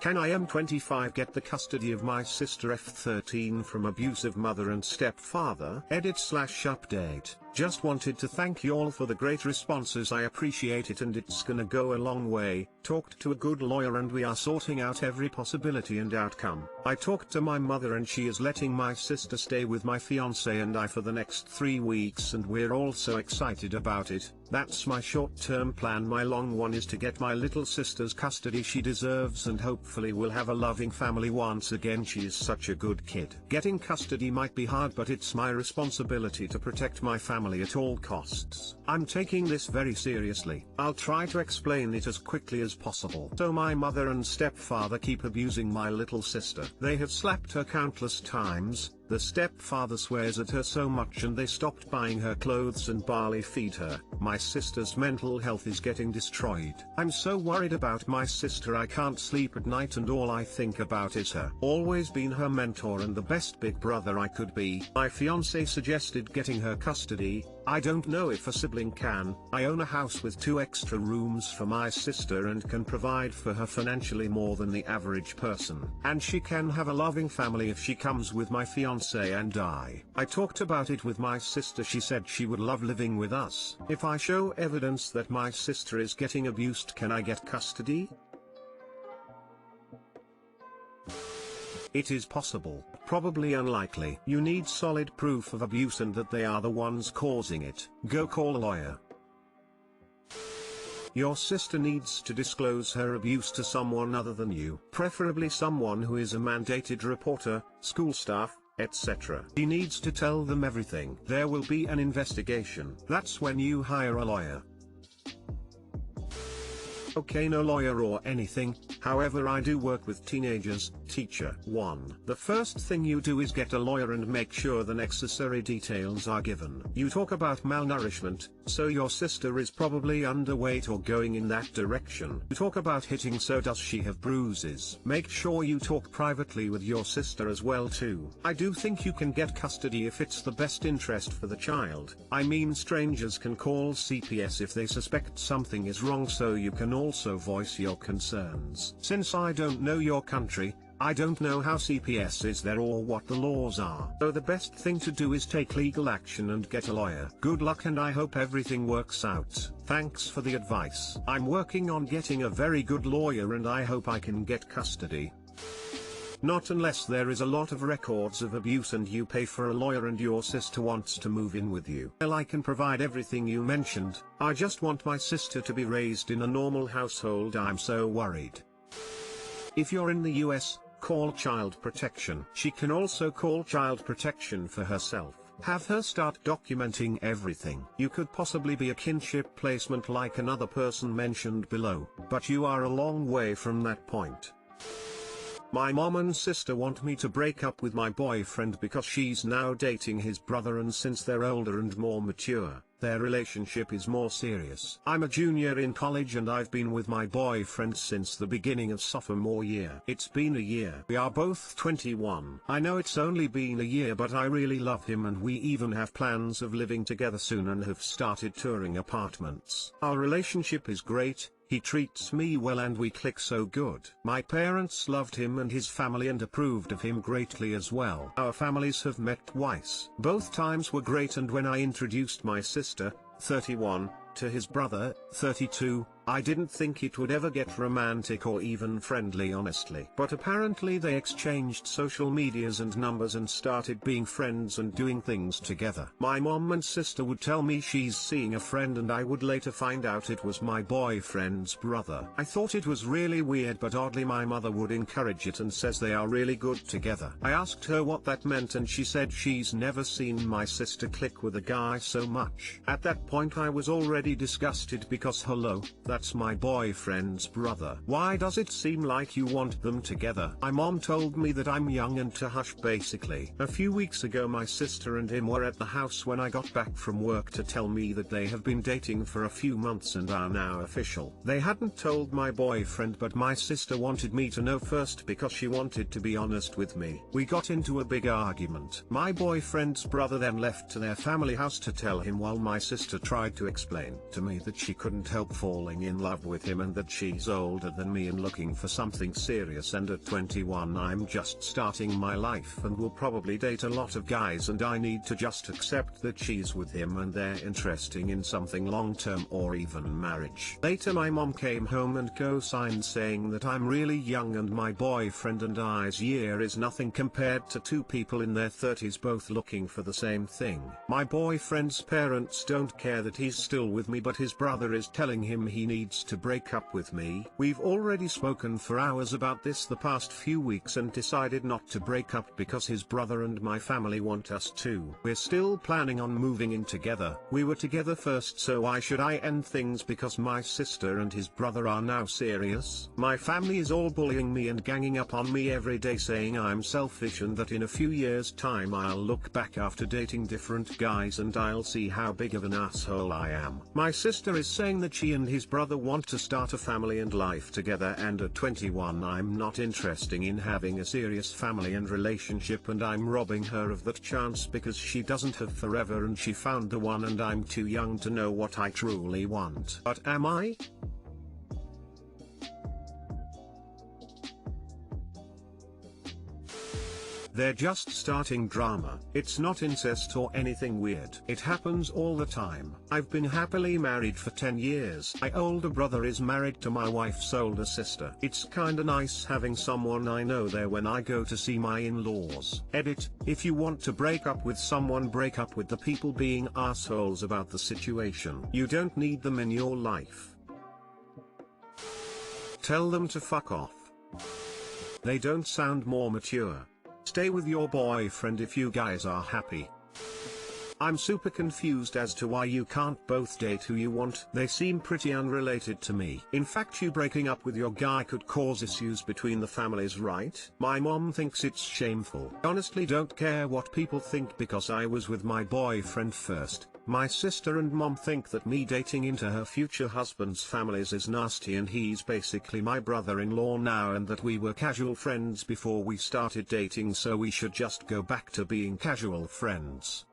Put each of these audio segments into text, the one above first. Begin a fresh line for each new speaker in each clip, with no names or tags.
Can I am 25 get the custody of my sister F13 from abusive mother and stepfather? Edit/update. Just wanted to thank you all for the great responses. I appreciate it and it's gonna go a long way. Talked to a good lawyer and we are sorting out every possibility and outcome. I talked to my mother and she is letting my sister stay with my fiance and I for the next 3 weeks and we're all so excited about it. That's my short-term plan. My long one is to get my little sister's custody she deserves and hopefully we'll have a loving family once again. She is such a good kid. Getting custody might be hard but it's my responsibility to protect my family at all costs. I'm taking this very seriously. I'll try to explain it as quickly as possible. So my mother and stepfather keep abusing my little sister. They have slapped her countless times. The stepfather swears at her so much and they stopped buying her clothes and barely feed her. My sister's mental health is getting destroyed. I'm so worried about my sister. I can't sleep at night and all I think about is her. Always been her mentor and the best big brother I could be. My fiance suggested getting her custody. I don't know if a sibling can. I own a house with 2 extra rooms for my sister and can provide for her financially more than the average person. And she can have a loving family if she comes with my fiance and I talked about it with my sister. She said she would love living with us. If I show evidence that my sister is getting abused, can I get custody? It is possible, probably unlikely. You need solid proof of abuse and that they are the ones causing it. Go call a lawyer. Your sister needs to disclose her abuse to someone other than you, preferably someone who is a mandated reporter, school staff, etc. She needs to tell them everything. There will be an investigation. That's when you hire a lawyer. Okay, no lawyer or anything, however I do work with teenagers. Teacher 1. The first thing you do is get a lawyer and make sure the necessary details are given. You talk about malnourishment, so your sister is probably underweight or going in that direction. You talk about hitting, so does she have bruises? Make sure you talk privately with your sister as well too. I do think you can get custody if it's the best interest for the child. I mean, strangers can call CPS if they suspect something is wrong, so you can also voice your concerns. Since I don't know your country, I don't know how CPS is there or what the laws are. So the best thing to do is take legal action and get a lawyer. Good luck and I hope everything works out. Thanks for the advice. I'm working on getting a very good lawyer and I hope I can get custody. Not unless there is a lot of records of abuse and you pay for a lawyer and your sister wants to move in with you. Well, I can provide everything you mentioned. I just want my sister to be raised in a normal household. I'm so worried. If you're in the US, call Child Protection. She can also call Child Protection for herself. Have her start documenting everything. You could possibly be a kinship placement like another person mentioned below, but you are a long way from that point. My mom and sister want me to break up with my boyfriend because she's now dating his brother, and since they're older and more mature, their relationship is more serious. I'm a junior in college and I've been with my boyfriend since the beginning of sophomore year. It's been a year. We are both 21. I know it's only been a year, but I really love him and we even have plans of living together soon and have started touring apartments. Our relationship is great. He treats me well and we click so good. My parents loved him and his family and approved of him greatly as well. Our families have met twice. Both times were great, and when I introduced my sister, 31, to his brother, 32, I didn't think it would ever get romantic or even friendly, honestly. But apparently they exchanged social medias and numbers and started being friends and doing things together. My mom and sister would tell me she's seeing a friend and I would later find out it was my boyfriend's brother. I thought it was really weird, but oddly my mother would encourage it and says they are really good together. I asked her what that meant and she said she's never seen my sister click with a guy so much. At that point I was already disgusted because hello, that's my boyfriend's brother. Why does it seem like you want them together? My mom told me that I'm young and to hush basically. A few weeks ago my sister and him were at the house when I got back from work to tell me that they have been dating for a few months and are now official. They hadn't told my boyfriend, but my sister wanted me to know first because she wanted to be honest with me. We got into a big argument. My boyfriend's brother then left to their family house to tell him while my sister sister tried to explain to me that she couldn't help falling in love with him and that she's older than me and looking for something serious, and at 21 I'm just starting my life and will probably date a lot of guys, and I need to just accept that she's with him and they're interested in something long-term or even marriage. Later my mom came home and co-signed, saying that I'm really young and my boyfriend and I's year is nothing compared to two people in their 30s both looking for the same thing. My boyfriend's parents don't care that he's still with me, but his brother is telling him he needs to break up with me. We've already spoken for hours about this the past few weeks and decided not to break up because his brother and my family want us to. We're still planning on moving in together. We were together first, so why should I end things because my sister and his brother are now serious? My family is all bullying me and ganging up on me every day, saying I'm selfish and that in a few years' time I'll look back after dating different guys and I'll see how big of an asshole I am. My sister is saying that she and his brother want to start a family and life together, and at 21 I'm not interested in having a serious family and relationship, and I'm robbing her of that chance because she doesn't have forever and she found the one and I'm too young to know what I truly want. But am I? They're just starting drama. It's not incest or anything weird. It happens all the time. I've been happily married for 10 years. My older brother is married to my wife's older sister. It's kinda nice having someone I know there when I go to see my in-laws. Edit: if you want to break up with someone, break up with the people being assholes about the situation. You don't need them in your life. Tell them to fuck off. They don't sound more mature. Stay with your boyfriend if you guys are happy. I'm super confused as to why you can't both date who you want. They seem pretty unrelated to me. In fact, you breaking up with your guy could cause issues between the families, right? My mom thinks it's shameful. Honestly, don't care what people think because I was with my boyfriend first. My sister and mom think that me dating into her future husband's families is nasty, and he's basically my brother-in-law now, and that we were casual friends before we started dating, so we should just go back to being casual friends.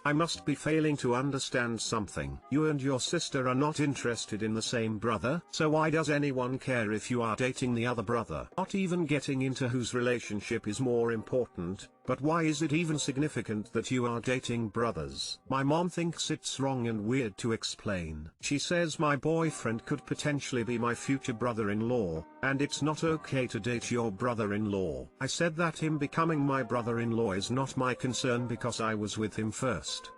I must be failing to understand something. You and your sister are not interested in the same brother, so why does anyone care if you are dating the other brother? Not even getting into whose relationship is more important, but why is it even significant that you are dating brothers? My mom thinks it's wrong and weird to explain. She says my boyfriend could potentially be my future brother-in-law, and it's not okay to date your brother-in-law. I said that him becoming my brother-in-law is not my concern because I was with him first.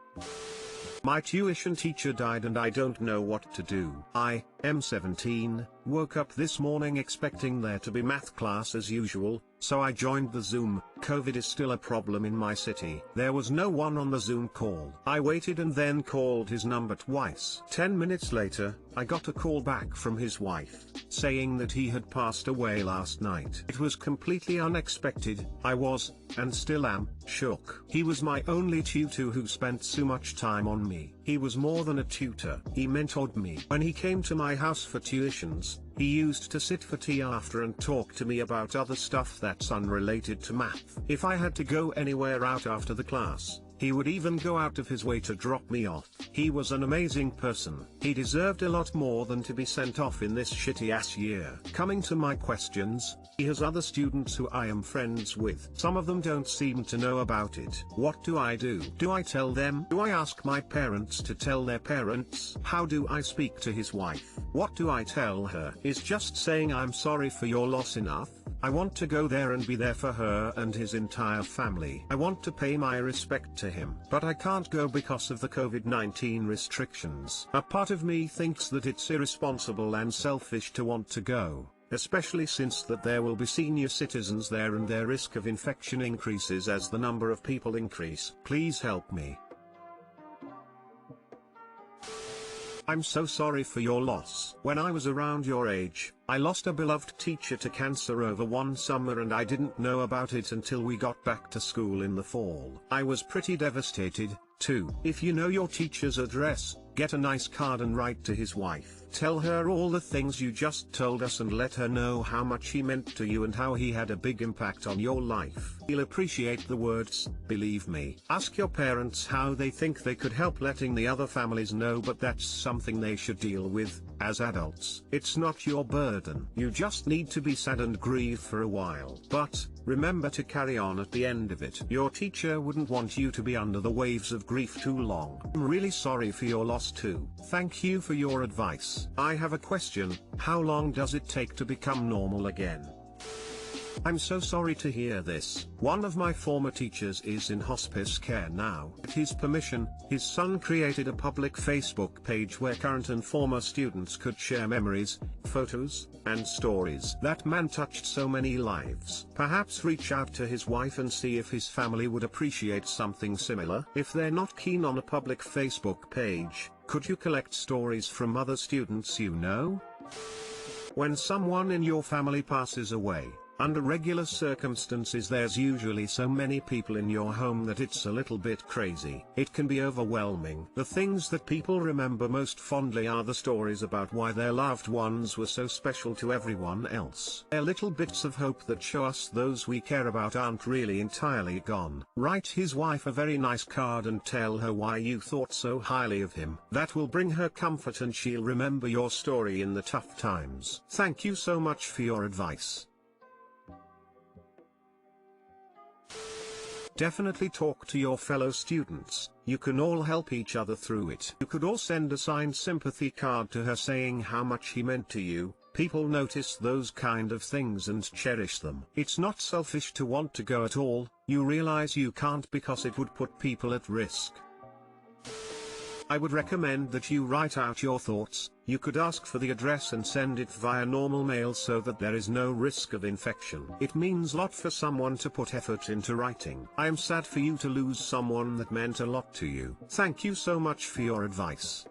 My tuition teacher died and I don't know what to do. I am 17, woke up this morning expecting there to be math class as usual, so I joined the Zoom. COVID is still a problem in my city. There was no one on the Zoom call. I waited and then called his number twice. 10 minutes later, I got a call back from his wife, saying that he had passed away last night. It was completely unexpected. I was, and still am, shook. He was my only tutor who spent so much time on me. He was more than a tutor. He mentored me. When he came to my house for tuitions, he used to sit for tea after and talk to me about other stuff that's unrelated to math. If I had to go anywhere out after the class, he would even go out of his way to drop me off. He was an amazing person. He deserved a lot more than to be sent off in this shitty ass year. Coming to my questions, he has other students who I am friends with. Some of them don't seem to know about it. What do I do? Do I tell them? Do I ask my parents to tell their parents? How do I speak to his wife? What do I tell her? Is just saying I'm sorry for your loss enough? I want to go there and be there for her and his entire family. I want to pay my respect to him, but I can't go because of the COVID-19 restrictions. A part of me thinks that it's irresponsible and selfish to want to go, especially since that there will be senior citizens there and their risk of infection increases as the number of people increase. Please help me. I'm so sorry for your loss. When I was around your age, I lost a beloved teacher to cancer over one summer and I didn't know about it until we got back to school in the fall. I was pretty devastated, 2. If you know your teacher's address, get a nice card and write to his wife. Tell her all the things you just told us and let her know how much he meant to you and how he had a big impact on your life. He'll appreciate the words, believe me. Ask your parents how they think they could help letting the other families know, but that's something they should deal with, as adults. It's not your burden. You just need to be sad and grieve for a while. But, remember to carry on at the end of it. Your teacher wouldn't want you to be under the waves of grief too long. I'm really sorry for your loss too. Thank you for your advice. I have a question, how long does it take to become normal again? I'm so sorry to hear this. One of my former teachers is in hospice care now. With his permission, his son created a public Facebook page where current and former students could share memories, photos, and stories. That man touched so many lives. Perhaps reach out to his wife and see if his family would appreciate something similar. If they're not keen on a public Facebook page, could you collect stories from other students you know? When someone in your family passes away, under regular circumstances there's usually so many people in your home that it's a little bit crazy. It can be overwhelming. The things that people remember most fondly are the stories about why their loved ones were so special to everyone else. They're little bits of hope that show us those we care about aren't really entirely gone. Write his wife a very nice card and tell her why you thought so highly of him. That will bring her comfort and she'll remember your story in the tough times. Thank you so much for your advice. Definitely talk to your fellow students. You can all help each other through it. You could all send a signed sympathy card to her saying how much he meant to you. People notice those kind of things and cherish them. It's not selfish to want to go at all. You realize you can't because it would put people at risk. I would recommend that you write out your thoughts. You could ask for the address and send it via normal mail so that there is no risk of infection. It means a lot for someone to put effort into writing. I am sad for you to lose someone that meant a lot to you. Thank you so much for your advice.